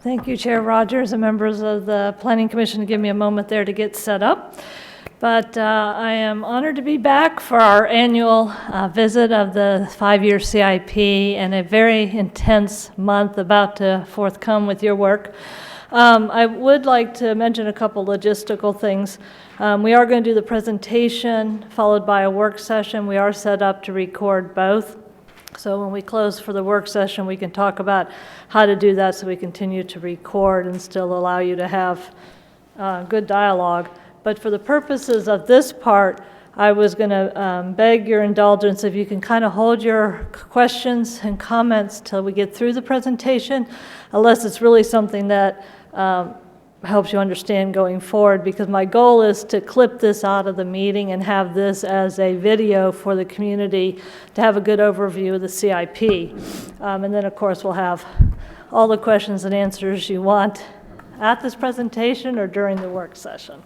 Thank you, Chair Rogers and members of the Planning Commission to give me a moment there to get set up. But I am honored to be back for our annual visit of the 5-year CIP and a very intense month about to forthcome with your work. I would like to mention a couple logistical things. We are going to do the presentation followed by a work session. We are set up to record both. So when we close for the work session, we can talk about how to do that so we continue to record and still allow you to have good dialogue. But for the purposes of this part, I was going to beg your indulgence if you can kind of hold your questions and comments till we get through the presentation, unless it's really something that helps you understand going forward, because my goal is to clip this out of the meeting and have this as a video for the community to have a good overview of the CIP. And then, of course, we'll have all the questions and answers you want at this presentation or during the work session.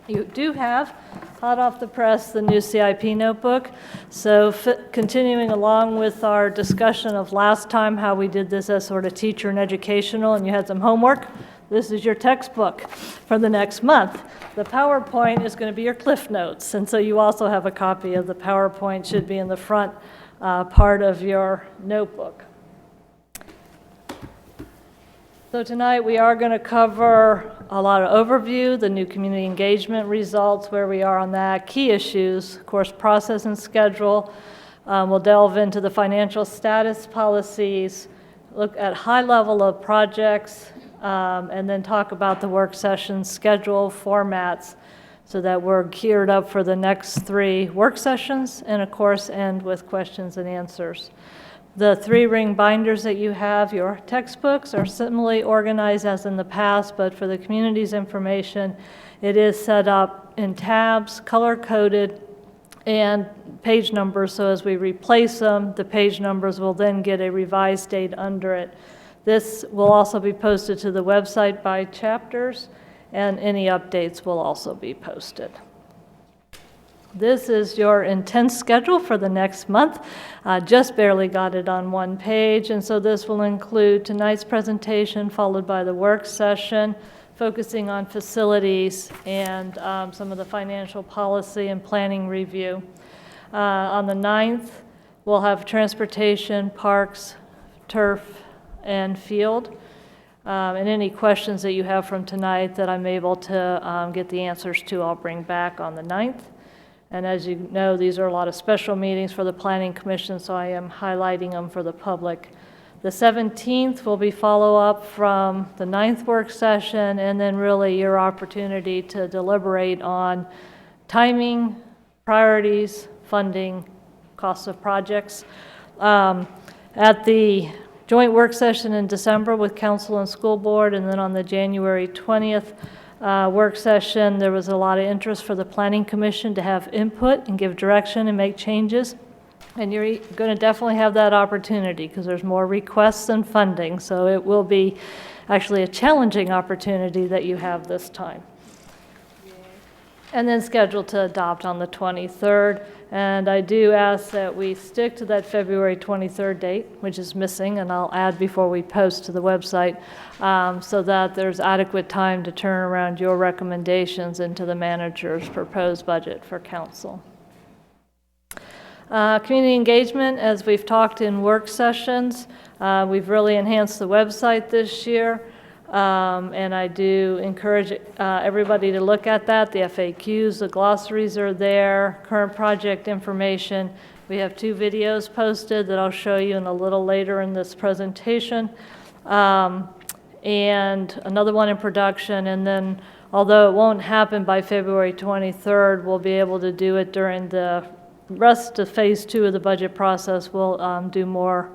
You do have, hot off the press, the new CIP notebook. So continuing along with our discussion of last time, how we did this as sort of teacher and educational, and you had some homework, this is your textbook for the next month. The PowerPoint is going to be your Cliff Notes, and so you also have a copy of the PowerPoint, should be in the front part of your notebook. So tonight we are going to cover a lot of overview, the new community engagement results, where we are on that, key issues, of course, process and schedule. We'll delve into the financial status policies, look at high level of projects, and then talk about the work session schedule formats so that we're geared up for the next 3 work sessions and, of course, end with questions and answers. The 3-ring binders that you have, your textbooks, are similarly organized as in the past, but for the community's information, it is set up in tabs, color-coded, and page numbers, so as we replace them, the page numbers will then get a revised date under it. This will also be posted to the website by chapters, and any updates will also be posted. This is your intense schedule for the next month. Just barely got it on one page, and so this will include tonight's presentation followed by the work session, focusing on facilities and some of the financial policy and planning review. On the 9th, we'll have transportation, parks, turf, and field. And any questions that you have from tonight that I'm able to get the answers to, I'll bring back on the 9th. And as you know, these are a lot of special meetings for the Planning Commission, so I am highlighting them for the public. The 17th will be follow-up from the 9th work session, and then really your opportunity to deliberate on timing, priorities, funding, costs of projects. At the joint work session in December with Council and School Board, and then on the January 20th work session, there was a lot of interest for the Planning Commission to have input and give direction and make changes. And you're going to definitely have that opportunity because there's more requests than funding, so it will be actually a challenging opportunity that you have this time. And then scheduled to adopt on the 23rd. And I do ask that we stick to that February 23rd date, which is missing, and I'll add before we post to the website, so that there's adequate time to turn around your recommendations into the manager's proposed budget for council. Community engagement, as we've talked in work sessions, we've really enhanced the website this year. And I do encourage everybody to look at that. The FAQs, the glossaries are there, current project information. We have 2 videos posted that I'll show you in a little later in this presentation. And another one in production. And then, although it won't happen by February 23rd, we'll be able to do it during the rest of phase 2 of the budget process. We'll do more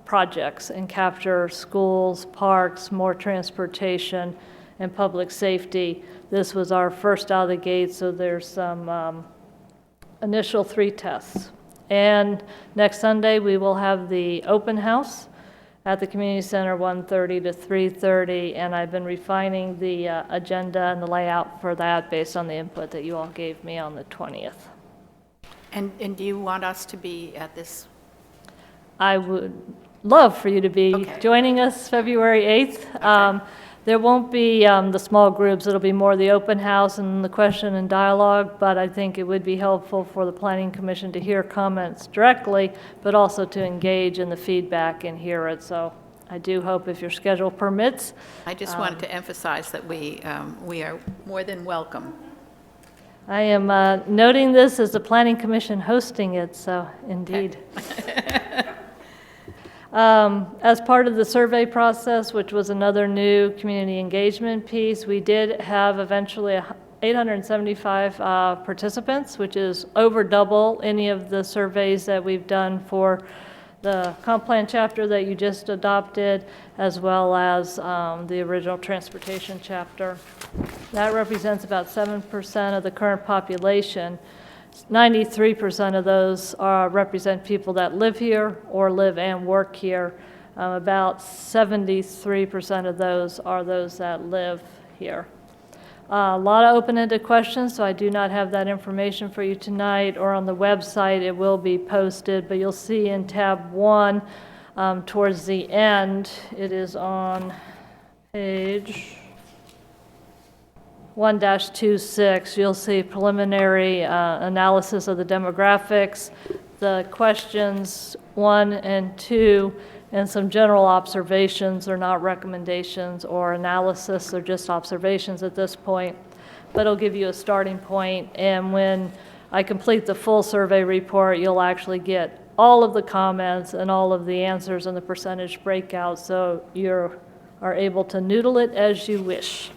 projects and capture schools, parks, more transportation, and public safety. This was our first out of the gate, so there's some initial 3 tests. And next Sunday, we will have the open house at the community center, 1:30 to 3:30, and I've been refining the agenda and the layout for that based on the input that you all gave me on the 20th. And do you want us to be at this? I would love for you to be Okay. joining us February 8th. There won't be the small groups, it'll be more the open house and the question and dialogue, but I think it would be helpful for the Planning Commission to hear comments directly, but also to engage in the feedback and hear it. So I do hope if your schedule permits. I just wanted to emphasize that we are more than welcome. I am noting this as the Planning Commission hosting it, so indeed. As part of the survey process, which was another new community engagement piece, we did have eventually 875 participants, which is over double any of the surveys that we've done for the comp plan chapter that you just adopted, as well as the original transportation chapter. That represents about 7% of the current population. 93% of those represent people that live here or live and work here. About 73% of those are those that live here. A lot of open-ended questions, so I do not have that information for you tonight or on the website. It will be posted, but you'll see in tab 1 towards the end, it is on page 1-26, you'll see preliminary analysis of the demographics, the questions 1 and 2, and some general observations are not recommendations or analysis, they're just observations at this point. But it'll give you a starting point, and when I complete the full survey report, you'll actually get all of the comments and all of the answers and the percentage breakout, so you are able to noodle it as you wish.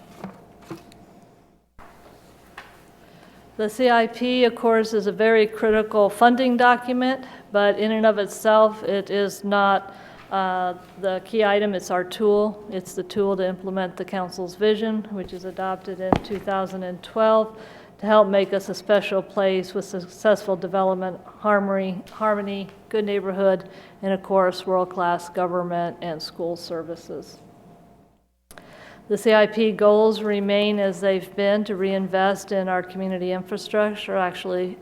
The CIP, of course, is a very critical funding document, but in and of itself, it is not the key item. It's our tool. It's the tool to implement the council's vision, which is adopted in 2012, to help make us a special place with successful development, harmony, good neighborhood, and of course, world-class government and school services. The CIP goals remain as they've been to reinvest in our community infrastructure, actually,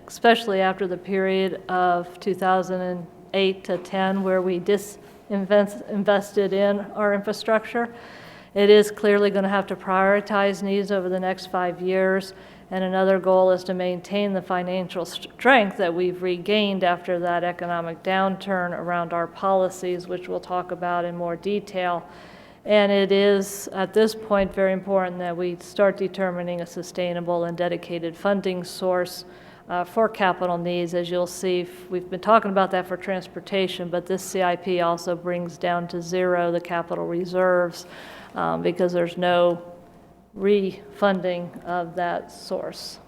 especially after the period of 2008 to 10, where we disinvested in our infrastructure. It is clearly going to have to prioritize needs over the next 5 years, and another goal is to maintain the financial strength that we've regained after that economic downturn around our policies, which we'll talk about in more detail. And it is, at this point, very important that we start determining a sustainable and dedicated funding source for capital needs. As you'll see, we've been talking about that for transportation, but this CIP also brings down to zero the capital reserves because there's no refunding of that source.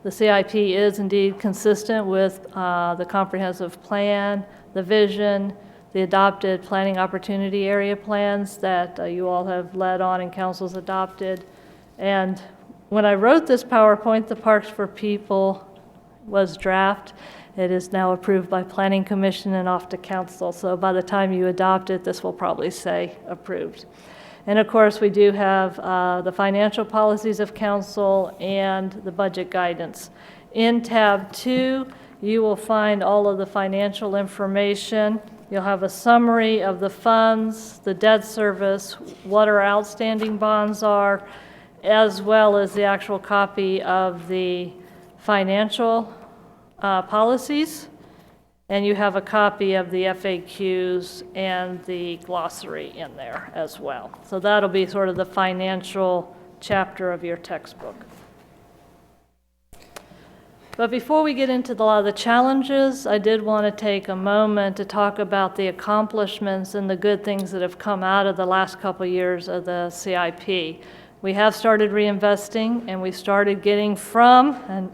The CIP is indeed consistent with the comprehensive plan, the vision, the adopted planning opportunity area plans that you all have led on and councils adopted. And when I wrote this PowerPoint, the Parks for People was draft. It is now approved by Planning Commission and off to council. So by the time you adopt it, this will probably say approved. And of course, we do have the financial policies of council and the budget guidance. In tab 2, you will find all of the financial information. You'll have a summary of the funds, the debt service, what our outstanding bonds are, as well as the actual copy of the financial policies. And you have a copy of the FAQs and the glossary in there as well. So that'll be sort of the financial chapter of your textbook. But before we get into a lot of the challenges, I did want to take a moment to talk about the accomplishments and the good things that have come out of the last couple of years of the CIP. We have started reinvesting, and we started getting from, and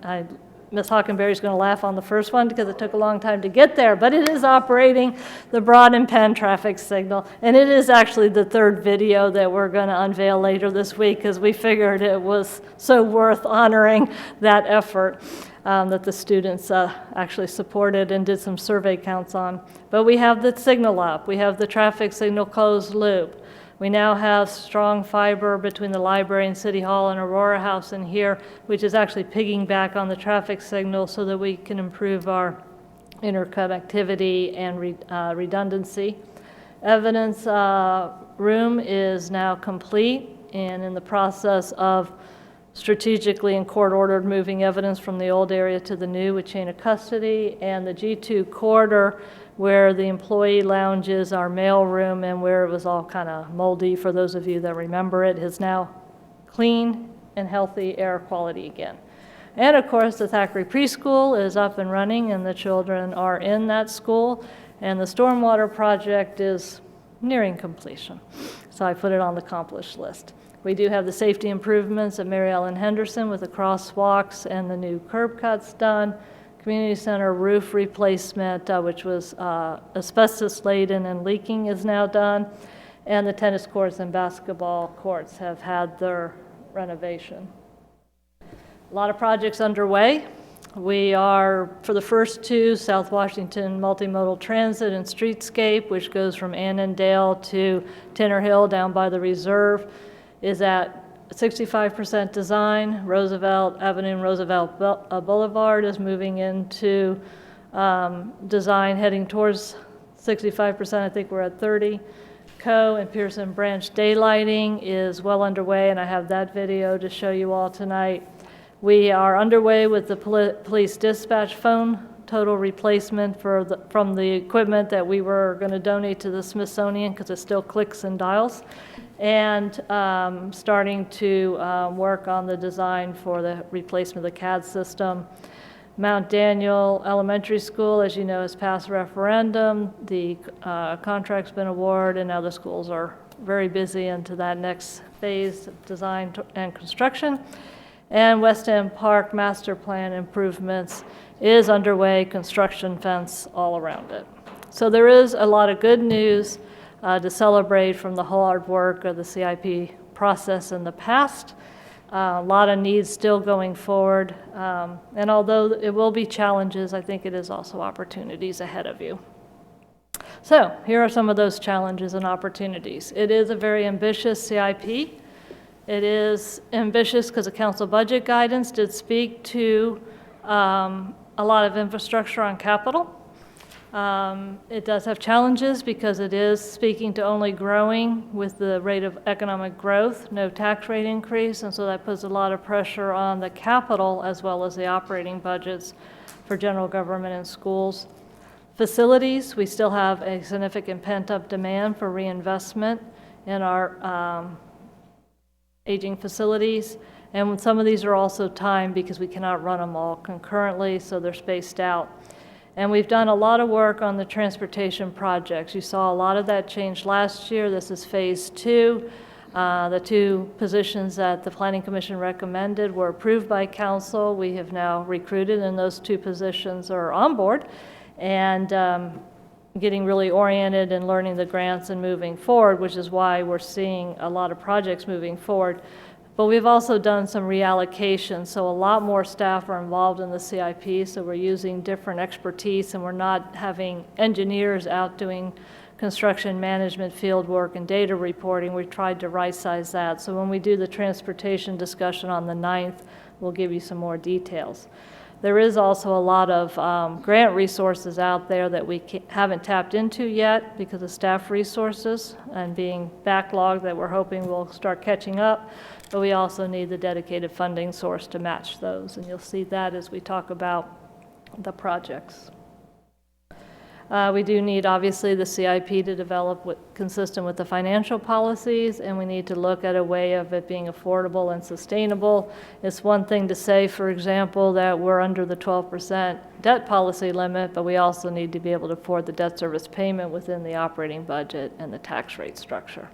Ms. Hockenberry's going to laugh on the first one because it took a long time to get there, but it is operating the Broad and Penn traffic signal, and it is actually the third video that we're going to unveil later this week because we figured it was so worth honoring that effort. That the students actually supported and did some survey counts on. But we have the signal up. We have the traffic signal closed loop. We now have strong fiber between the library and City Hall and Aurora House in here, which is actually pigging back on the traffic signal so that we can improve our interconnectivity and redundancy. Evidence room is now complete and in the process of strategically and court-ordered moving evidence from the old area to the new with chain of custody, and the G2 corridor where the employee lounge is, our mail room, and where it was all kind of moldy, for those of you that remember it, is now clean and healthy air quality again. And of course, the Thackeray Preschool is up and running and the children are in that school, and the stormwater project is nearing completion. So I put it on the accomplished list. We do have the safety improvements at Mary Ellen Henderson with the crosswalks and the new curb cuts done. Community center roof replacement, which was asbestos laden and leaking, is now done. And the tennis courts and basketball courts have had their renovation. A lot of projects underway. We are, for the first two, South Washington Multimodal Transit and Streetscape, which goes from Annandale to Tinner Hill down by the reserve, is at 65% design. Roosevelt Avenue and Roosevelt Boulevard is moving into design, heading towards 65%. I think we're at 30. Co and Pearson Branch daylighting is well underway, and I have that video to show you all tonight. We are underway with the police dispatch phone total replacement from the equipment that we were going to donate to the Smithsonian because it still clicks and dials, and starting to work on the design for the replacement of the CAD system. Mount Daniel Elementary School, as you know, has passed referendum. The contract's been awarded, and now the schools are very busy into that next phase of design and construction. And West End Park master plan improvements is underway, construction fence all around it. So there is a lot of good news to celebrate from the hard work of the CIP process in the past. A lot of needs still going forward. And although it will be challenges, I think it is also opportunities ahead of you. So here are some of those challenges and opportunities. It is a very ambitious CIP. It is ambitious because the council budget guidance did speak to a lot of infrastructure on capital. It does have challenges because it is speaking to only growing with the rate of economic growth, no tax rate increase, and so that puts a lot of pressure on the capital as well as the operating budgets for general government and schools. Facilities, we still have a significant pent-up demand for reinvestment in our aging facilities, and some of these are also timed because we cannot run them all concurrently, so they're spaced out. And we've done a lot of work on the transportation projects. You saw a lot of that change last year. This is phase 2. The 2 positions that the Planning Commission recommended were approved by council. We have now recruited, and those 2 positions are on board and getting really oriented and learning the grants and moving forward, which is why we're seeing a lot of projects moving forward. But we've also done some reallocation, so a lot more staff are involved in the CIP, so we're using different expertise, and we're not having engineers out doing construction management, field work, and data reporting. We've tried to right-size that, so when we do the transportation discussion on the 9th, we'll give you some more details. There is also a lot of grant resources out there that we haven't tapped into yet because of staff resources and being backlogged that we're hoping will start catching up. But we also need the dedicated funding source to match those, and you'll see that as we talk about the projects. We do need, obviously, the CIP to develop consistent with the financial policies, and we need to look at a way of it being affordable and sustainable. It's one thing to say, for example, that we're under the 12% debt policy limit, but we also need to be able to afford the debt service payment within the operating budget and the tax rate structure.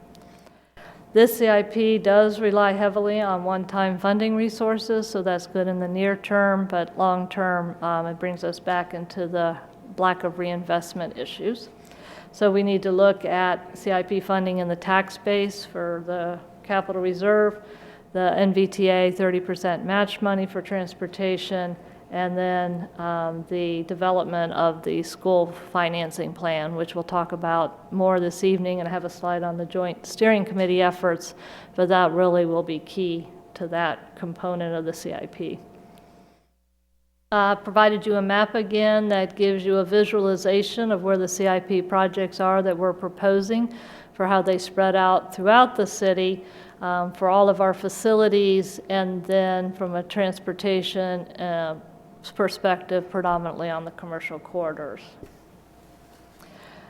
This CIP does rely heavily on one-time funding resources, so that's good in the near term, but long term, it brings us back into the lack of reinvestment issues. So we need to look at CIP funding in the tax base for the capital reserve, the NVTA 30% match money for transportation, and then the development of the school financing plan, which we'll talk about more this evening, and I have a slide on the joint steering committee efforts, but that really will be key to that component of the CIP. Provided you a map again that gives you a visualization of where the CIP projects are that we're proposing for how they spread out throughout the city for all of our facilities, and then from a transportation perspective, predominantly on the commercial corridors.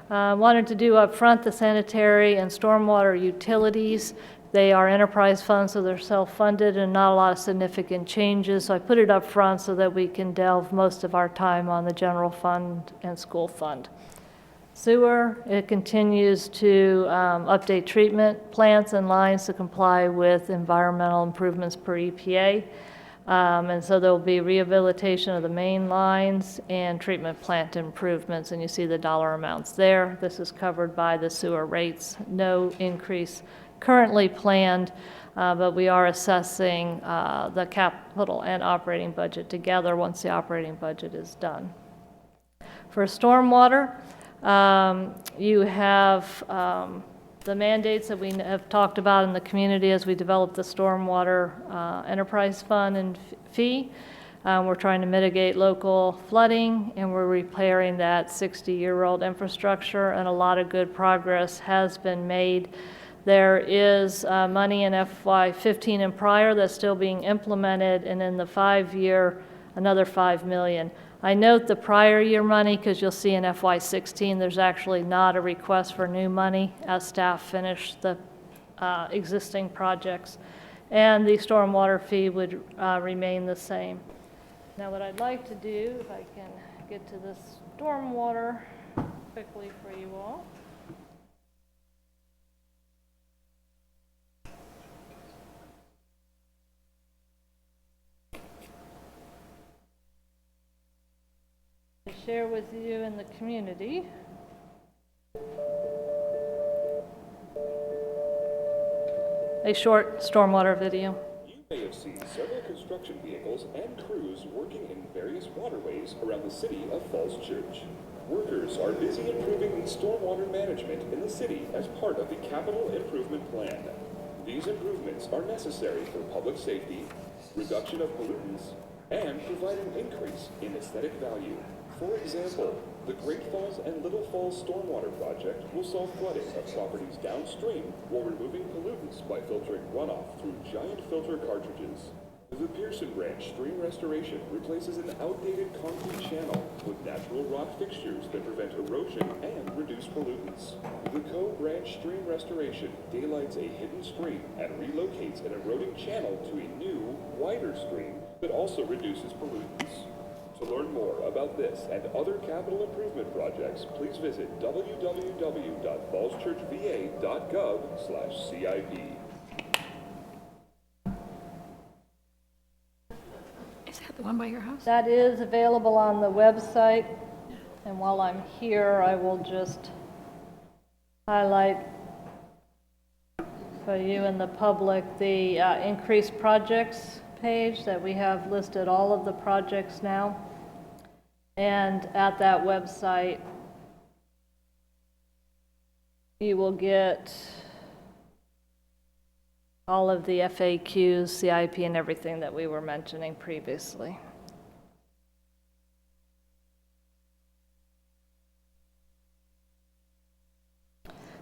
Wanted to do up front the sanitary and stormwater utilities. They are enterprise funds, so they're self-funded and not a lot of significant changes. So I put it up front so that we can delve most of our time on the general fund and school fund. Sewer, it continues to update treatment plants and lines to comply with environmental improvements per EPA. And so there will be rehabilitation of the main lines and treatment plant improvements, and you see the dollar amounts there. This is covered by the sewer rates. No increase currently planned, but we are assessing the capital and operating budget together once the operating budget is done. For stormwater, you have the mandates that we have talked about in the community as we develop the stormwater enterprise fund and fee. We're trying to mitigate local flooding, and we're repairing that 60-year-old infrastructure, and a lot of good progress has been made. There is money in FY15 and prior that's still being implemented, and in the 5-year, another $5 million. I note the prior year money because you'll see in FY16 there's actually not a request for new money as staff finish the existing projects, and the stormwater fee would remain the same. Now what I'd like to do, if I can get to this stormwater quickly for you all. To share with you in the community. A short stormwater video. You may have seen several construction vehicles and crews working in various waterways around the city of Falls Church. Workers are busy improving the stormwater management in the city as part of the Capital Improvement Plan. These improvements are necessary for public safety, reduction of pollutants, and provide an increase in aesthetic value. For example, the Great Falls and Little Falls Stormwater Project will solve flooding of properties downstream while removing pollutants by filtering runoff through giant filter cartridges. The Pearson Branch Stream Restoration replaces an outdated concrete channel with natural rock fixtures that prevent erosion and reduce pollutants. The Coe Branch Stream Restoration daylights a hidden stream and relocates an eroding channel to a new, wider stream that also reduces pollutants. To learn more about this and other capital improvement projects, please visit www.fallschurchva.gov/CIP. Is that the one by your house? That is available on the website, and while I'm here, I will just highlight for you and the public the increased projects page that we have listed all of the projects now. And at that website, you will get all of the FAQs, CIP, and everything that we were mentioning previously.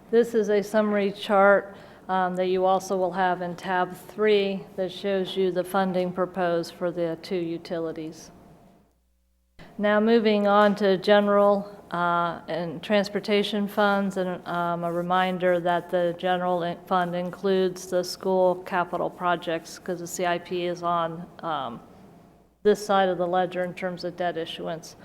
This is a summary chart that you also will have in tab 3 that shows you the funding proposed for the 2 utilities. Now moving on to general and transportation funds, and a reminder that the general fund includes the school capital projects because the CIP is on this side of the ledger in terms of debt issuance.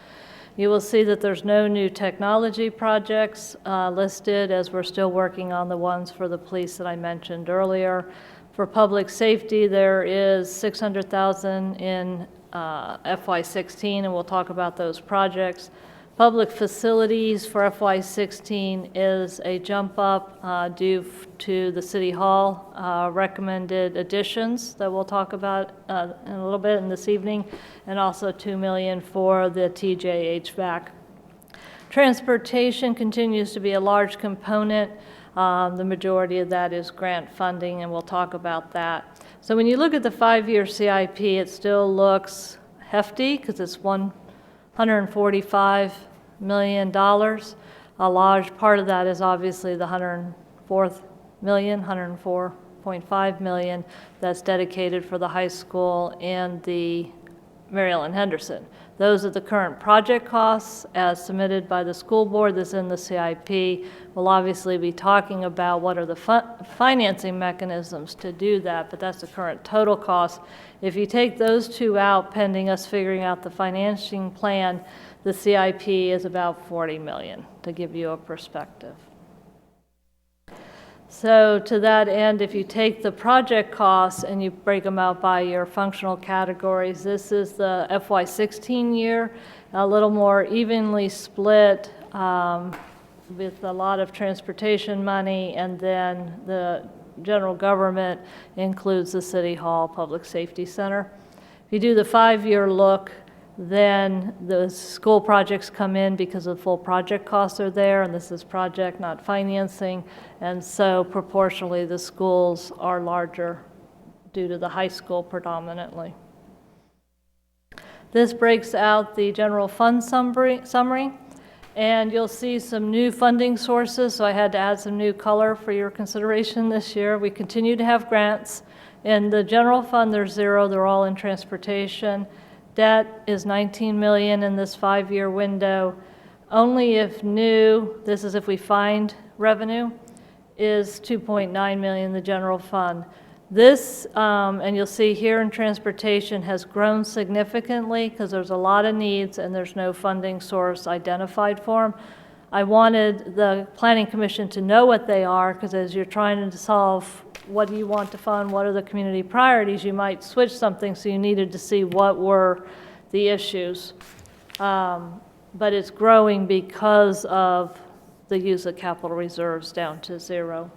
You will see that there's no new technology projects listed, as we're still working on the ones for the police that I mentioned earlier. For public safety, there is $600,000 in FY16, and we'll talk about those projects. Public facilities for FY16 is a jump up due to the City Hall recommended additions that we'll talk about in a little bit in this evening, and also $2 million for the TJ HVAC. Transportation continues to be a large component. The majority of that is grant funding, and we'll talk about that. So when you look at the 5-year CIP, it still looks hefty because it's $145 million. A large part of that is obviously the $104.5 million that's dedicated for the high school and the Mary Ellen Henderson. Those are the current project costs as submitted by the school board that's in the CIP. We'll obviously be talking about what are the financing mechanisms to do that, but that's the current total cost. If you take those two out, pending us figuring out the financing plan, the CIP is about $40 million, to give you a perspective. So to that end, if you take the project costs and you break them out by your functional categories, this is the FY16 year, a little more evenly split with a lot of transportation money, and then the general government includes the City Hall Public Safety Center. If you do the 5-year look, then the school projects come in because the full project costs are there, and this is project, not financing, and so proportionally the schools are larger due to the high school predominantly. This breaks out the general fund summary, and you'll see some new funding sources, so I had to add some new color for your consideration this year. We continue to have grants. In the general fund, there's 0, they're all in transportation. Debt is $19 million in this 5-year window. Only if new, this is if we find revenue, is $2.9 million in the general fund. This, and you'll see here in transportation, has grown significantly because there's a lot of needs and there's no funding source identified for them. I wanted the Planning Commission to know what they are, because as you're trying to solve what do you want to fund, what are the community priorities, you might switch something, so you needed to see what were the issues. But it's growing because of the use of capital reserves down to 0.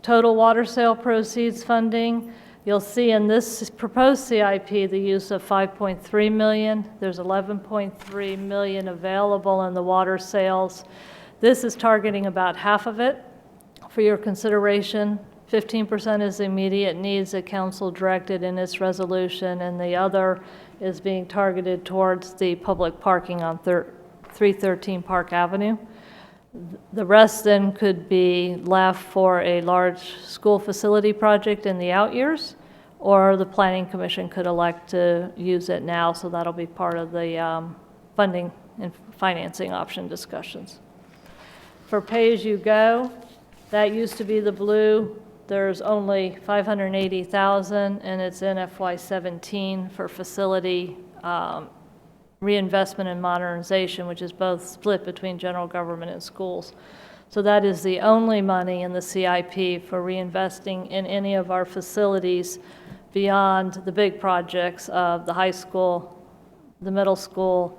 Total water sale proceeds funding, you'll see in this proposed CIP the use of $5.3 million. There's $11.3 million available in the water sales. This is targeting about half of it for your consideration. 15% is immediate needs that council directed in its resolution, and the other is being targeted towards the public parking on 313 Park Avenue. The rest then could be left for a large school facility project in the out years, or the Planning Commission could elect to use it now, so that'll be part of the funding and financing option discussions. For pay-as-you-go, that used to be the blue. There's only $580,000, and it's in FY17 for facility reinvestment and modernization, which is both split between general government and schools. So that is the only money in the CIP for reinvesting in any of our facilities beyond the big projects of the high school, the middle school,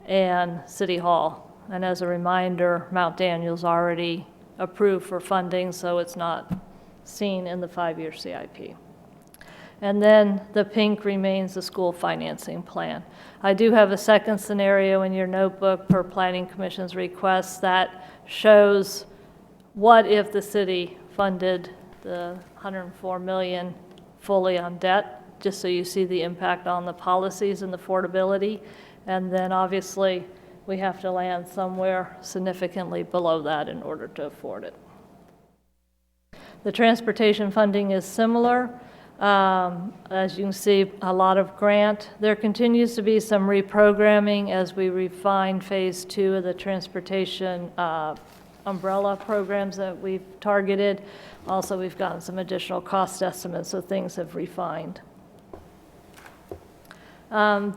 and City Hall. And as a reminder, Mount Daniel's already approved for funding, so it's not seen in the 5-year CIP. And then the pink remains the school financing plan. I do have a second scenario in your notebook per Planning Commission's request that shows what if the city funded the $104 million fully on debt, just so you see the impact on the policies and the affordability. And then obviously we have to land somewhere significantly below that in order to afford it. The transportation funding is similar. As you can see, a lot of grant. There continues to be some reprogramming as we refine phase 2 of the transportation umbrella programs that we've targeted. Also, we've gotten some additional cost estimates, so things have refined.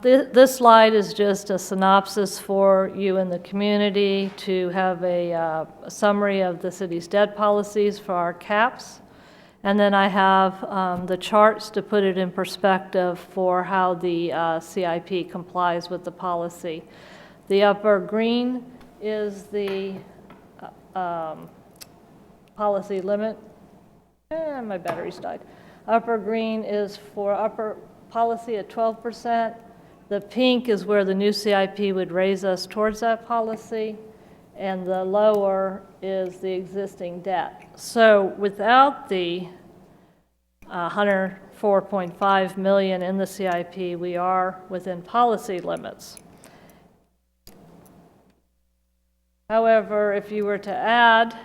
This slide is just a synopsis for you in the community to have a summary of the city's debt policies for our caps. And then I have the charts to put it in perspective for how the CIP complies with the policy. The upper green is the policy limit. My battery's died. Upper green is for upper policy at 12%. The pink is where the new CIP would raise us towards that policy, and the lower is the existing debt. So without the $104 $104.5 million in the CIP, we are within policy limits. However, if you were to add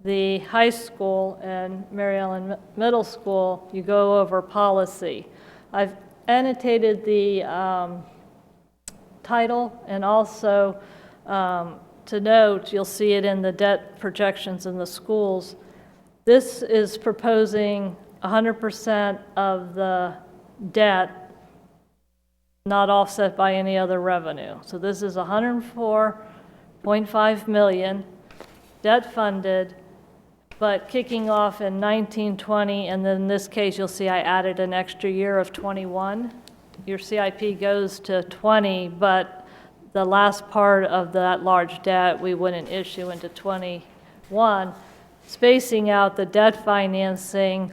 the high school and Mary Ellen Middle School, you go over policy. I've annotated the title, and also to note, you'll see it in the debt projections in the schools. This is proposing 100% of the debt not offset by any other revenue. So this is $104.5 million debt funded, but kicking off in 1920, and then in this case, you'll see I added an extra year of 21. Your CIP goes to 20, but the last part of that large debt we wouldn't issue into 21, spacing out the debt financing.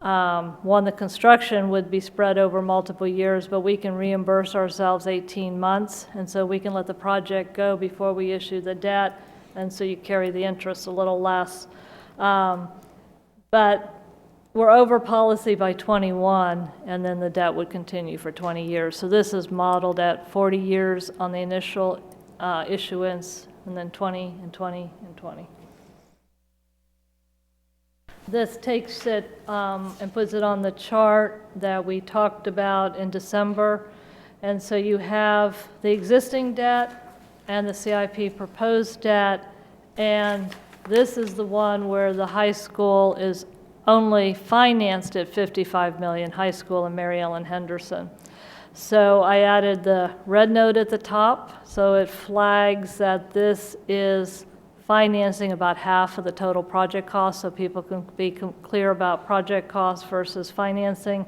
The construction would be spread over multiple years, but we can reimburse ourselves 18 months, and so we can let the project go before we issue the debt, and so you carry the interest a little less. But we're over policy by 21, and then the debt would continue for 20 years. So this is modeled at 40 years on the initial issuance, and then 20 and 20 and 20. This takes it and puts it on the chart that we talked about in December. And so you have the existing debt and the CIP proposed debt, and this is the one where the high school is only financed at $55 million, high school and Mary Ellen Henderson. So I added the red note at the top, so it flags that this is financing about half of the total project cost, so people can be clear about project costs versus financing,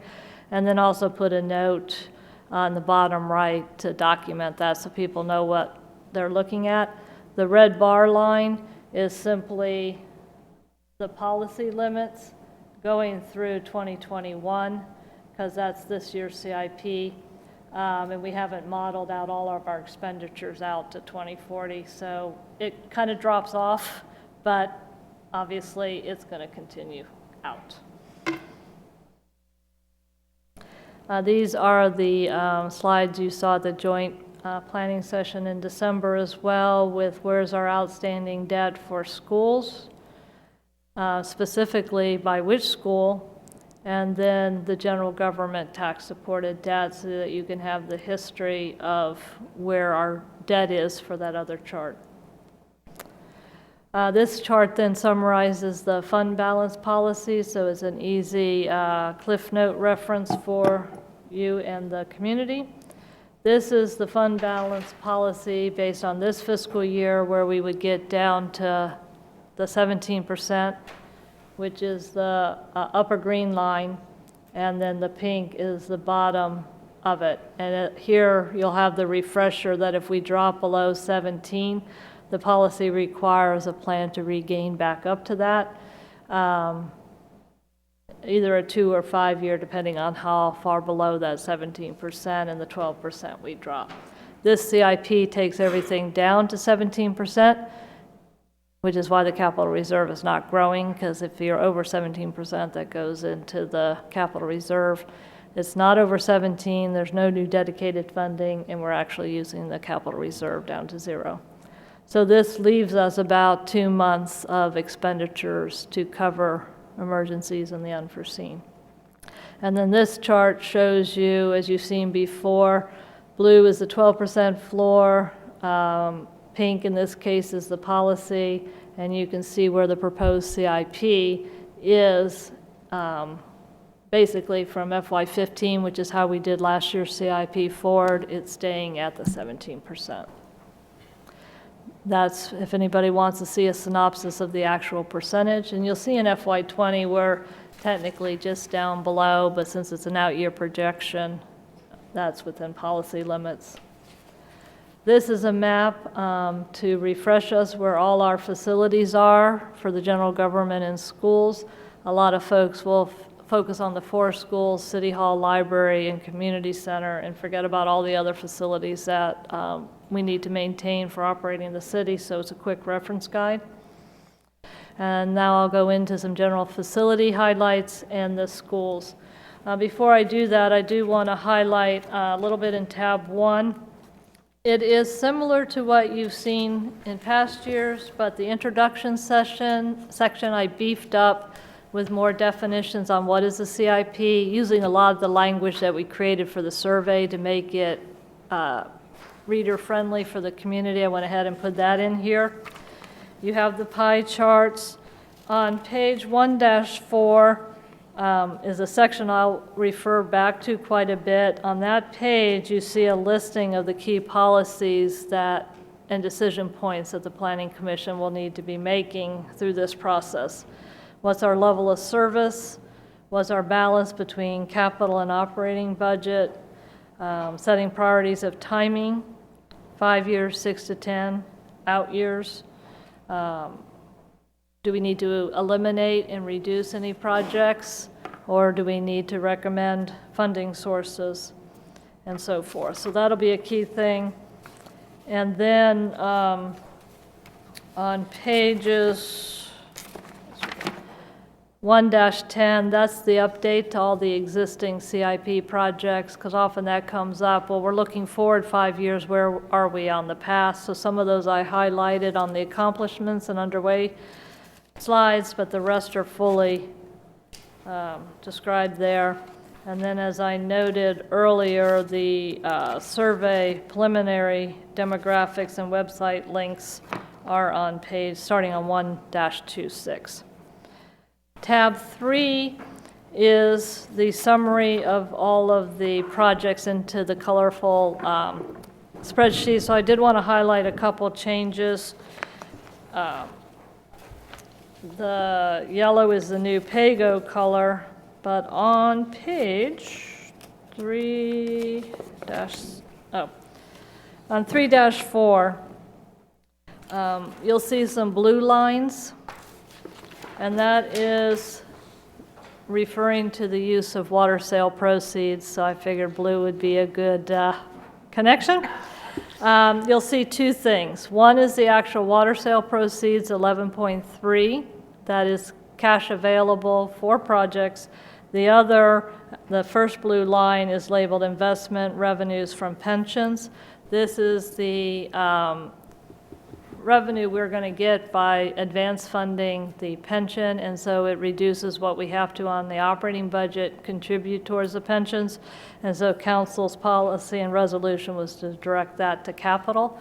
and then also put a note on the bottom right to document that so people know what they're looking at. The red bar line is simply the policy limits going through 2021, because that's this year's CIP. And we haven't modeled out all of our expenditures out to 2040, so it kind of drops off, but obviously it's going to continue out. These are the slides you saw at the joint planning session in December as well, with where's our outstanding debt for schools, specifically by which school, and then the general government tax-supported debt, so that you can have the history of where our debt is for that other chart. This chart then summarizes the fund balance policy, so it's an easy Cliff Note reference for you and the community. This is the fund balance policy based on this fiscal year, where we would get down to the 17%, which is the upper green line, and then the pink is the bottom of it. And here you'll have the refresher that if we drop below 17, the policy requires a plan to regain back up to that, either a 2 or 5 year, depending on how far below that 17% and the 12% we drop. This CIP takes everything down to 17%, which is why the capital reserve is not growing, because if you're over 17%, that goes into the capital reserve. It's not over 17, there's no new dedicated funding, and we're actually using the capital reserve down to 0. So this leaves us about 2 months of expenditures to cover emergencies and the unforeseen. And then this chart shows you, as you've seen before, blue is the 12% floor, pink in this case is the policy, and you can see where the proposed CIP is basically from FY15, which is how we did last year's CIP forward, it's staying at the 17%. That's, if anybody wants to see a synopsis of the actual percentage, and you'll see in FY20 we're technically just down below, but since it's an out-year projection, that's within policy limits. This is a map to refresh us where all our facilities are for the general government and schools. A lot of folks will focus on the 4 schools, City Hall, Library, and Community Center, and forget about all the other facilities that we need to maintain for operating the city, so it's a quick reference guide. And now I'll go into some general facility highlights and the schools. Before I do that, I do want to highlight a little bit in tab 1. It is similar to what you've seen in past years, but the introduction section I beefed up with more definitions on what is the CIP, using a lot of the language that we created for the survey to make it reader-friendly for the community. I went ahead and put that in here. You have the pie charts. On page 1-4 is a section I'll refer back to quite a bit. On that page, you see a listing of the key policies and decision points that the Planning Commission will need to be making through this process. What's our level of service? What's our balance between capital and operating budget? Setting priorities of timing, 5 years, 6 to 10, out years. Do we need to eliminate and reduce any projects, or do we need to recommend funding sources, and so forth? So that'll be a key thing. And then on pages 1-10, that's the update to all the existing CIP projects, because often that comes up. Well, we're looking forward 5 years, where are we on the past? So some of those I highlighted on the accomplishments and underway slides, but the rest are fully described there. And then, as I noted earlier, the survey preliminary demographics and website links are on page, starting on 1-26. Tab 3 is the summary of all of the projects into the colorful spreadsheet. So I did want to highlight a couple changes. The yellow is the new PAYGO color, but on page 3-4, you'll see some blue lines, and that is referring to the use of water sale proceeds, so I figured blue would be a good connection. You'll see two things. One is the actual water sale proceeds, 11.3. That is cash available for projects. The other, the first blue line, is labeled investment revenues from pensions. This is the revenue we're going to get by advance funding the pension, and so it reduces what we have to on the operating budget contribute towards the pensions. And so council's policy and resolution was to direct that to capital.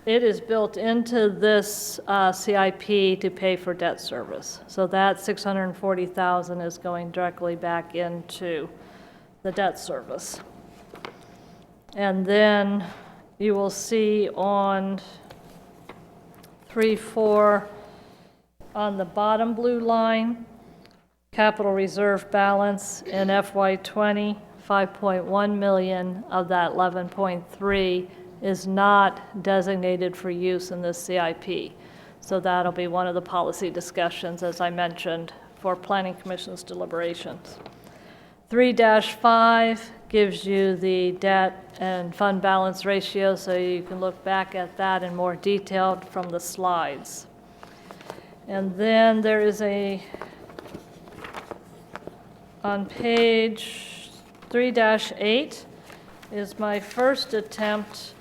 It is built into this CIP to pay for debt service. So that $640,000 is going directly back into the debt service. And then you will see on 3-4 on the bottom blue line, capital reserve balance in FY20, 5.1 million of that 11.3 is not designated for use in this CIP. So that'll be one of the policy discussions, as I mentioned, for Planning Commission's deliberations. 3-5 gives you the debt and fund balance ratio, so you can look back at that in more detail from the slides. And then there is on page 3-8 is my first attempt,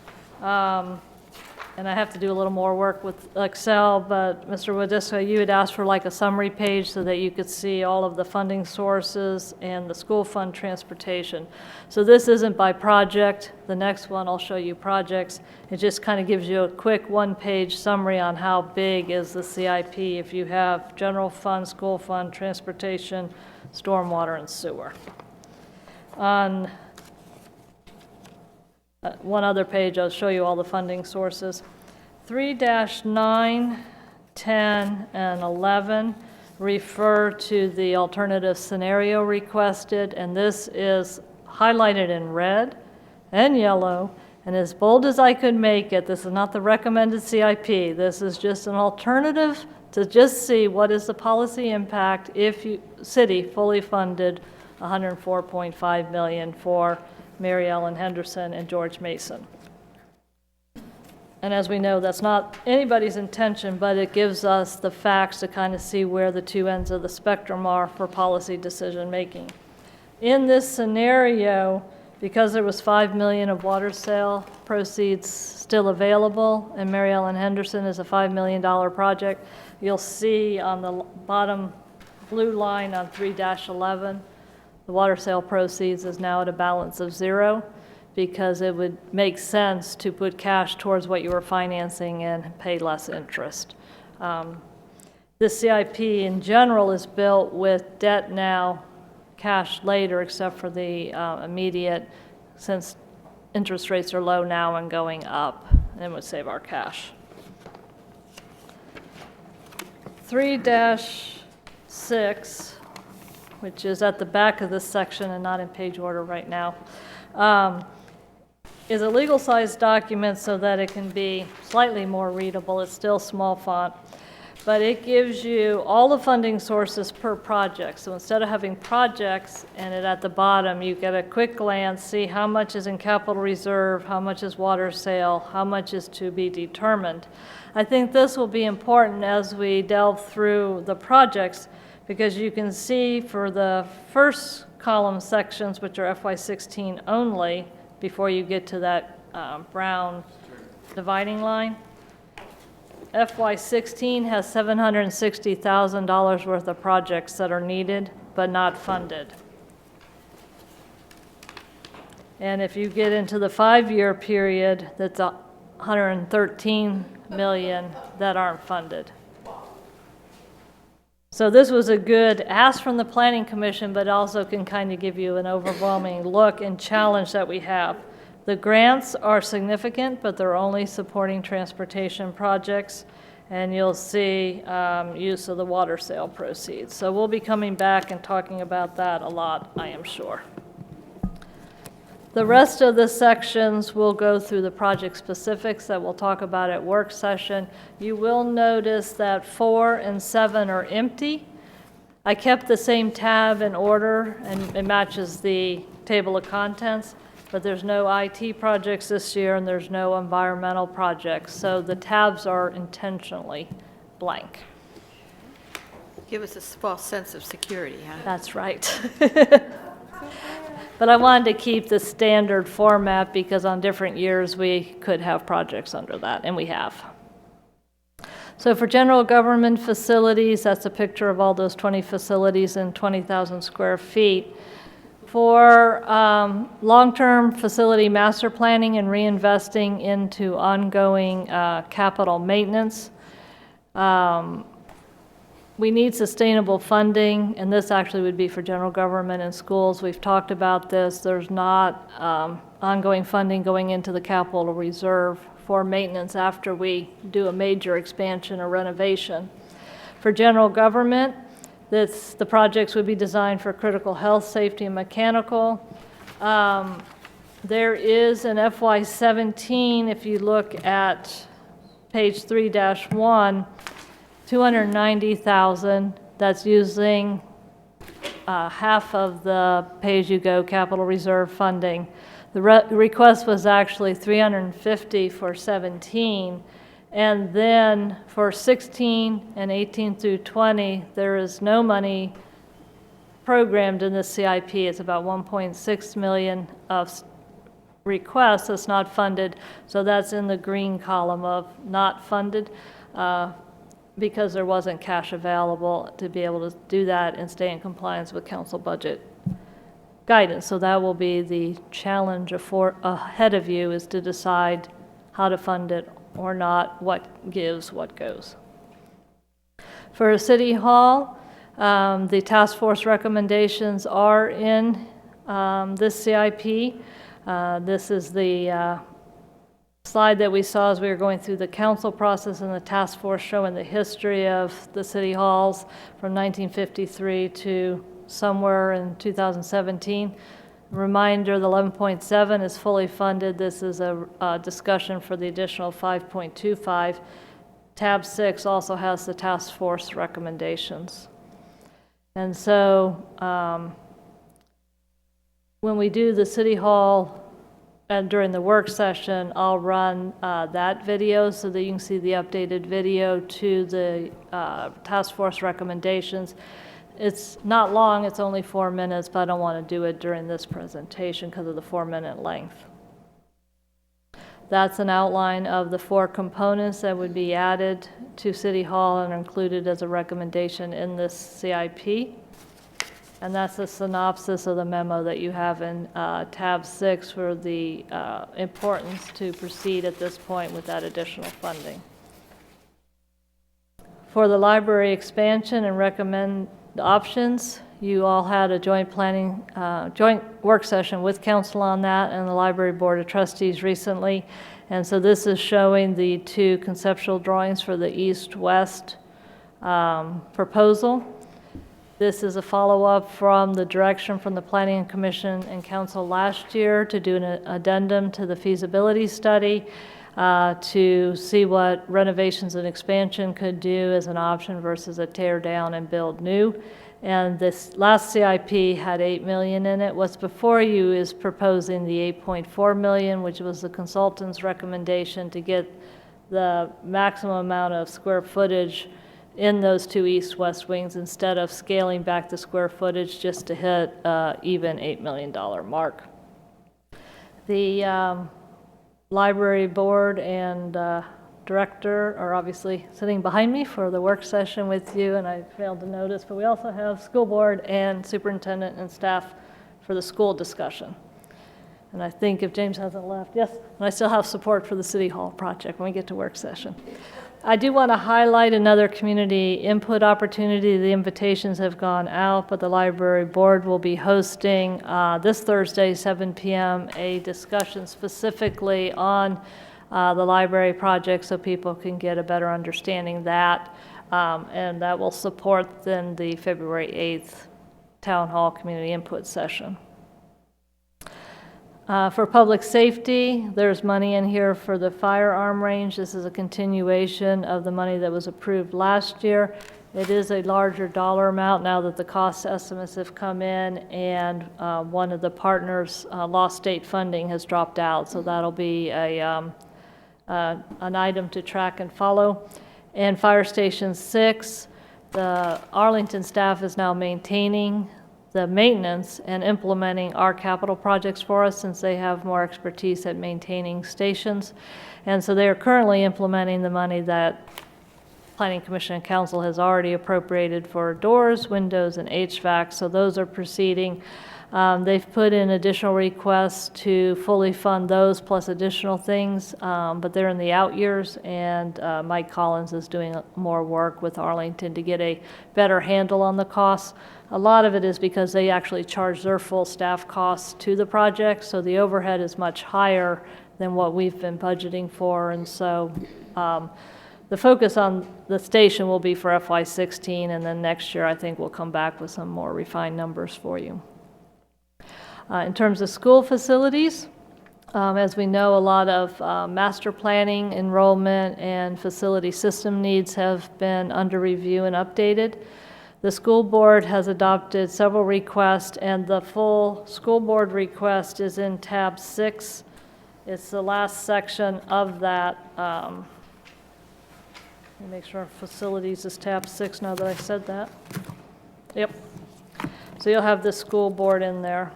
and I have to do a little more work with Excel, but Mr. Wadiska, you had asked for like a summary page so that you could see all of the funding sources and the school fund transportation. So this isn't by project. The next one I'll show you projects. It just kind of gives you a quick one-page summary on how big is the CIP if you have general fund, school fund, transportation, stormwater, and sewer. On one other page, I'll show you all the funding sources. 3-9, 10, and 11 refer to the alternative scenario requested, and this is highlighted in red and yellow, and as bold as I could make it, this is not the recommended CIP. This is just an alternative to just see what is the policy impact if city fully funded $104.5 million for Mary Ellen Henderson and George Mason. And as we know, that's not anybody's intention, but it gives us the facts to kind of see where the two ends of the spectrum are for policy decision making. In this scenario, because there was $5 million of water sale proceeds still available, and Mary Ellen Henderson is a $5 million project, you'll see on the bottom blue line on 3-11, the water sale proceeds is now at a balance of 0, because it would make sense to put cash towards what you were financing and pay less interest. This CIP in general is built with debt now, cash later, except for the immediate, since interest rates are low now and going up, and would save our cash. 3-6, which is at the back of this section and not in page order right now, is a legal-sized document so that it can be slightly more readable. It's still small font, but it gives you all the funding sources per project. So instead of having projects and it at the bottom, you get a quick glance, see how much is in capital reserve, how much is water sale, how much is to be determined. I think this will be important as we delve through the projects, because you can see for the first column sections, which are FY16 only, before you get to that brown dividing line, FY16 has $760,000 worth of projects that are needed but not funded. And if you get into the 5-year period, that's $113 million that aren't funded. So this was a good ask from the Planning Commission, but also can kind of give you an overwhelming look and challenge that we have. The grants are significant, but they're only supporting transportation projects, and you'll see use of the water sale proceeds. So we'll be coming back and talking about that a lot, I am sure. The rest of the sections will go through the project specifics that we'll talk about at work session. You will notice that 4 and 7 are empty. I kept the same tab in order, and it matches the table of contents, but there's no IT projects this year and there's no environmental projects. So the tabs are intentionally blank. Give us a false sense of security, huh? That's right. But I wanted to keep the standard format because on different years we could have projects under that, and we have. So for general government facilities, that's a picture of all those 20 facilities in 20,000 square feet. For long-term facility master planning and reinvesting into ongoing capital maintenance, we need sustainable funding, and this actually would be for general government and schools. We've talked about this. There's not ongoing funding going into the capital reserve for maintenance after we do a major expansion or renovation. For general government, the projects would be designed for critical health, safety, and mechanical. There is an FY17, if you look at page 3-1, $290,000, that's using half of the pay-as-you-go capital reserve funding. The request was actually $350 for 17, and then for 16 and 18 through 20, there is no money programmed in this CIP. It's about $1.6 million of requests that's not funded, so that's in the green column of not funded. Because there wasn't cash available to be able to do that and stay in compliance with council budget guidance. So that will be the challenge ahead of you, is to decide how to fund it or not, what gives, what goes. For City Hall, the task force recommendations are in this CIP. This is the slide that we saw as we were going through the council process and the task force, showing the history of the city halls from 1953 to somewhere in 2017. Reminder, the 11.7 is fully funded. This is a discussion for the additional 5.25. Tab 6 also has the task force recommendations. And so when we do the city hall and during the work session, I'll run that video so that you can see the updated video to the task force recommendations. It's not long, it's only 4 minutes, but I don't want to do it during this presentation because of the 4-minute length. That's an outline of the 4 components that would be added to City Hall and are included as a recommendation in this CIP. And that's a synopsis of the memo that you have in tab 6 for the importance to proceed at this point with that additional funding. For the library expansion and recommend options, you all had a joint work session with council on that and the Library Board of Trustees recently. And so this is showing the 2 conceptual drawings for the east-west proposal. This is a follow-up from the direction from the Planning Commission and Council last year to do an addendum to the feasibility study to see what renovations and expansion could do as an option versus a tear down and build new. And this last CIP had $8 million in it. What's before you is proposing the $8.4 million, which was the consultant's recommendation to get the maximum amount of square footage in those 2 east-west wings instead of scaling back the square footage just to hit even $8 million mark. The library board and director are obviously sitting behind me for the work session with you, and I failed to notice, but we also have school board and superintendent and staff for the school discussion. And I think if James hasn't left, yes, and I still have support for the City Hall project when we get to work session. I do want to highlight another community input opportunity. The invitations have gone out, but the library board will be hosting this Thursday, 7 p.m., a discussion specifically on the library project so people can get a better understanding of that. And that will support then the February 8th Town Hall Community Input Session. For public safety, there's money in here for the firearm range. This is a continuation of the money that was approved last year. It is a larger dollar amount now that the cost estimates have come in, and one of the partners' lost state funding has dropped out, so that'll be an item to track and follow. And Fire Station 6, the Arlington staff is now maintaining the maintenance and implementing our capital projects for us since they have more expertise at maintaining stations. And so they are currently implementing the money that Planning Commission and Council has already appropriated for doors, windows, and HVAC, so those are proceeding. They've put in additional requests to fully fund those plus additional things, but they're in the out years, and Mike Collins is doing more work with Arlington to get a better handle on the costs. A lot of it is because they actually charge their full staff costs to the project, so the overhead is much higher than what we've been budgeting for, and so the focus on the station will be for FY16, and then next year I think we'll come back with some more refined numbers for you. In terms of school facilities, as we know, a lot of master planning, enrollment, and facility system needs have been under review and updated. The school board has adopted several requests, and the full school board request is in tab 6. It's the last section of that. Let me make sure facilities is tab 6 now that I said that. Yep. So you'll have the school board in there.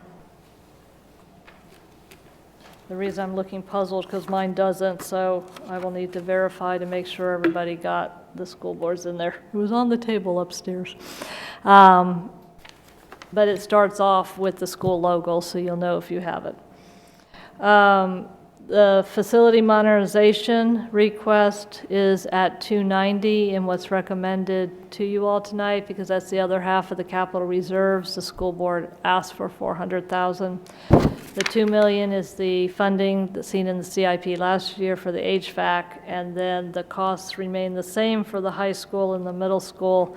The reason I'm looking puzzled because mine doesn't, so I will need to verify to make sure everybody got the school boards in there. It was on the table upstairs. But it starts off with the school logo, so you'll know if you have it. The facility modernization request is at $290 in what's recommended to you all tonight, because that's the other half of the capital reserves. The school board asked for $400,000. The $2 million is the funding that's seen in the CIP last year for the HVAC, and then the costs remain the same for the high school and the middle school,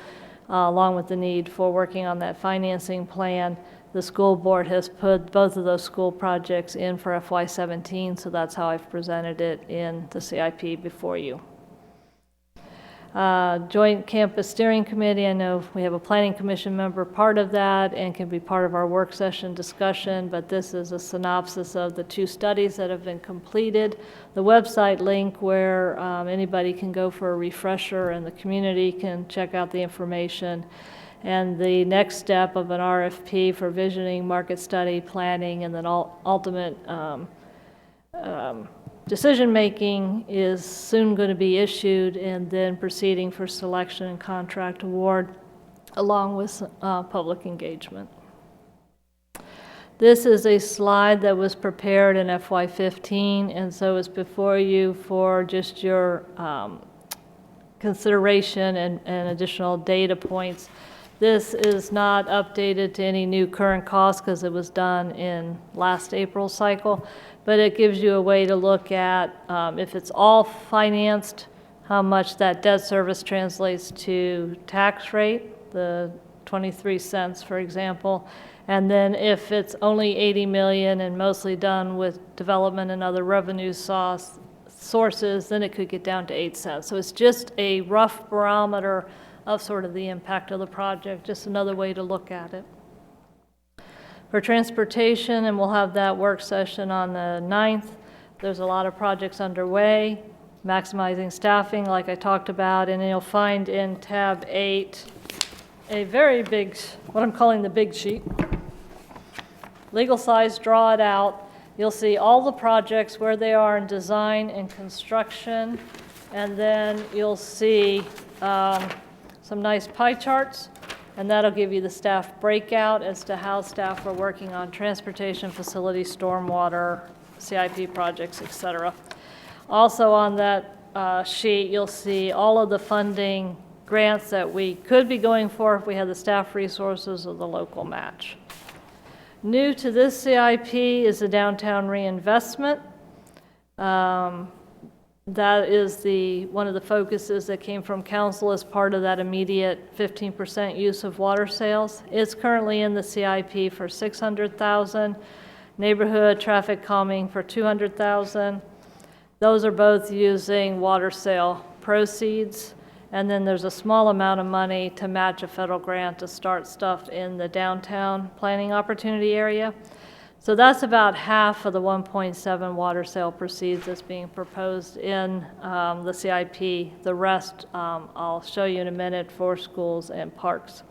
along with the need for working on that financing plan. The school board has put both of those school projects in for FY17, so that's how I've presented it in the CIP before you. Joint Campus Steering Committee, I know we have a Planning Commission member part of that and can be part of our work session discussion, but this is a synopsis of the 2 studies that have been completed. The website link where anybody can go for a refresher and the community can check out the information. And the next step of an RFP for visioning, market study, planning, and then ultimate decision-making is soon going to be issued, and then proceeding for selection and contract award, along with public engagement. This is a slide that was prepared in FY15, and so it's before you for just your consideration and additional data points. This is not updated to any new current costs because it was done in last April cycle, but it gives you a way to look at if it's all financed, how much that debt service translates to tax rate, the 23 cents, for example. And then if it's only 80 million and mostly done with development and other revenue sources, then it could get down to 8 cents. So it's just a rough barometer of sort of the impact of the project, just another way to look at it. For transportation, and we'll have that work session on the 9th, there's a lot of projects underway, maximizing staffing like I talked about, and you'll find in tab 8 a very big, what I'm calling the big sheet. Legal size, draw it out. You'll see all the projects where they are in design and construction, and then you'll see some nice pie charts, and that'll give you the staff breakout as to how staff are working on transportation, facility, stormwater, CIP projects, etc. Also on that sheet, you'll see all of the funding grants that we could be going for if we had the staff resources or the local match. New to this CIP is the downtown reinvestment. That is one of the focuses that came from council as part of that immediate 15% use of water sales. It's currently in the CIP for $600,000, neighborhood traffic calming for $200,000. Those are both using water sale proceeds. And then there's a small amount of money to match a federal grant to start stuff in the downtown planning opportunity area. So that's about half of the 1.7 water sale proceeds that's being proposed in the CIP. The rest I'll show you in a minute for schools and parks.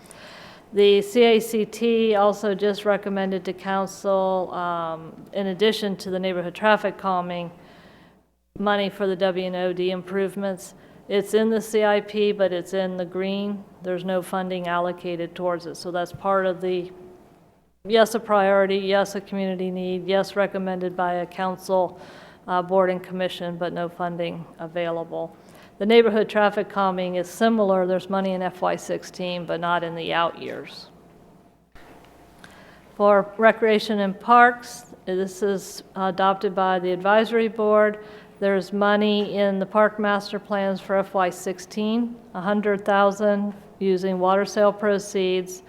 The CACT also just recommended to council, in addition to the neighborhood traffic calming, money for the W&OD improvements. It's in the CIP, but it's in the green. There's no funding allocated towards it. So that's part of the, yes, a priority, yes, a community need, yes, recommended by a council, board and commission, but no funding available. The neighborhood traffic calming is similar. There's money in FY16, but not in the out years. For recreation and parks, this is adopted by the advisory board. There's money in the park master plans for FY16, $100,000 using water sale proceeds.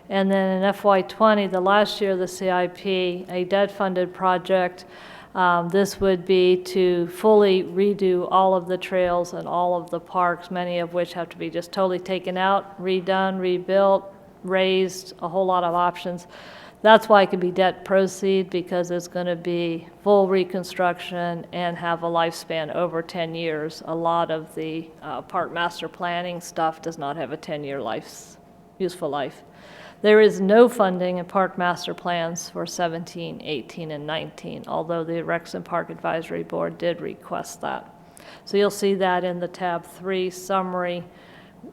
And then in FY20, the last year of the CIP, a debt-funded project, this would be to fully redo all of the trails and all of the parks, many of which have to be just totally taken out, redone, rebuilt, raised, a whole lot of options. That's why it could be debt proceed, because it's going to be full reconstruction and have a lifespan over 10 years. A lot of the park master planning stuff does not have a 10-year useful life. There is no funding in park master plans for 17, 18, and 19, although the Rex and Park Advisory Board did request that. So you'll see that in the tab 3 summary,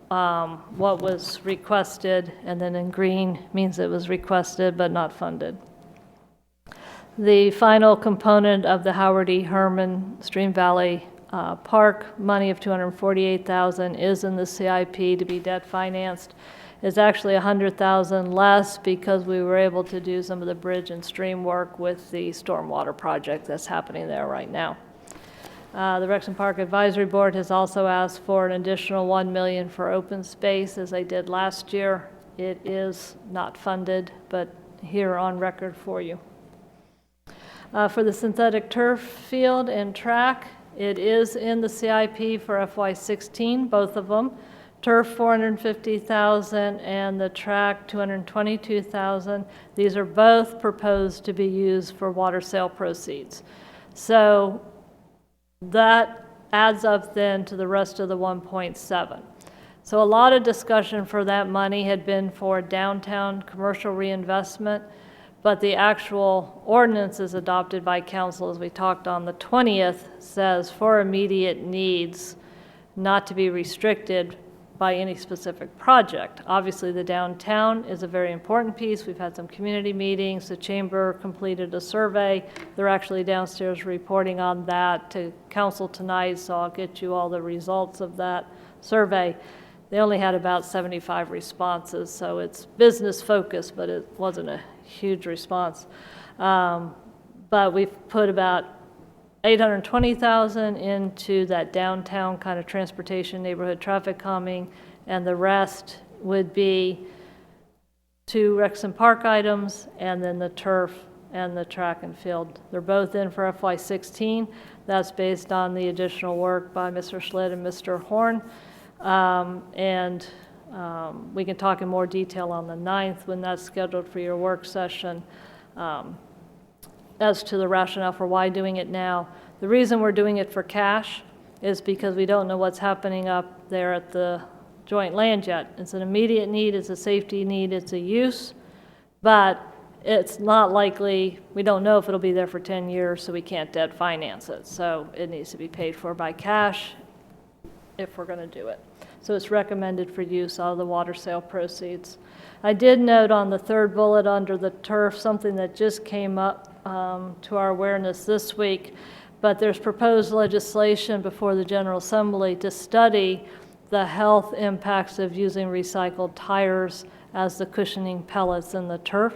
what was requested, and then in green means it was requested but not funded. The final component of the Howard E. Herman Stream Valley Park money of $248,000 is in the CIP to be debt financed. It's actually $100,000 less because we were able to do some of the bridge and stream work with the stormwater project that's happening there right now. The Rex and Park Advisory Board has also asked for an additional $1 million for open space, as they did last year. It is not funded, but here on record for you. For the synthetic turf field and track, it is in the CIP for FY16, both of them. Turf $450,000 and the track $222,000. These are both proposed to be used for water sale proceeds. So that adds up then to the rest of the 1.7. So a lot of discussion for that money had been for downtown commercial reinvestment, but the actual ordinances adopted by council, as we talked on the 20th, says for immediate needs, not to be restricted by any specific project. Obviously, the downtown is a very important piece. We've had some community meetings. The chamber completed a survey. They're actually downstairs reporting on that to council tonight, so I'll get you all the results of that survey. They only had about 75 responses, so it's business focused, but it wasn't a huge response. But we've put about $820,000 into that downtown kind of transportation, neighborhood traffic calming, and the rest would be 2 Rexon Park items, and then the turf and the track and field. They're both in for FY16. That's based on the additional work by Mr. Schlitt and Mr. Horn. We can talk in more detail on the 9th when that's scheduled for your work session. As to the rationale for why doing it now, the reason we're doing it for cash is because we don't know what's happening up there at the joint land yet. It's an immediate need, it's a safety need, it's a use, but it's not likely, we don't know if it'll be there for 10 years, so we can't debt finance it. So it needs to be paid for by cash if we're going to do it. So it's recommended for use out of the water sale proceeds. I did note on the 3rd bullet under the turf, something that just came up to our awareness this week, but there's proposed legislation before the General Assembly to study the health impacts of using recycled tires as the cushioning pellets in the turf.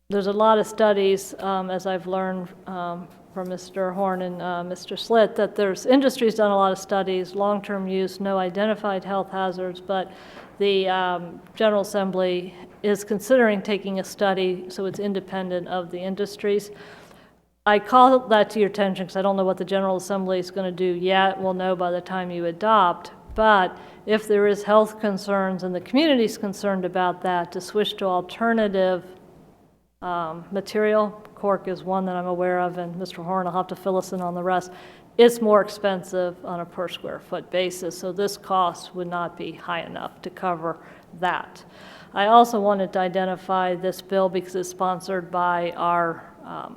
There's a lot of studies, as I've learned from Mr. Horn and Mr. Schlitt, that there's industry's done a lot of studies, long-term use, no identified health hazards, but the General Assembly is considering taking a study so it's independent of the industries. I call that to your attention because I don't know what the General Assembly is going to do yet. We'll know by the time you adopt. But if there is health concerns and the community is concerned about that, to switch to alternative material, cork is one that I'm aware of, and Mr. Horn will have to fill us in on the rest. It's more expensive on a per square foot basis, so this cost would not be high enough to cover that. I also wanted to identify this bill because it's sponsored by our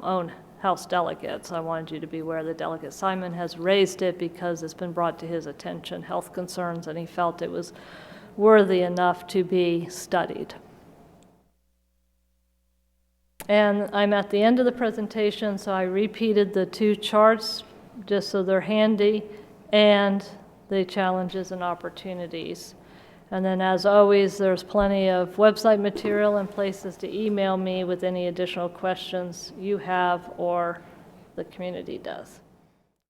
own House delegates. I wanted you to be aware that Delegate Simon has raised it because it's been brought to his attention, health concerns, and he felt it was worthy enough to be studied. And I'm at the end of the presentation, so I repeated the 2 charts just so they're handy, and the challenges and opportunities. And then, as always, there's plenty of website material and places to email me with any additional questions you have or the community does.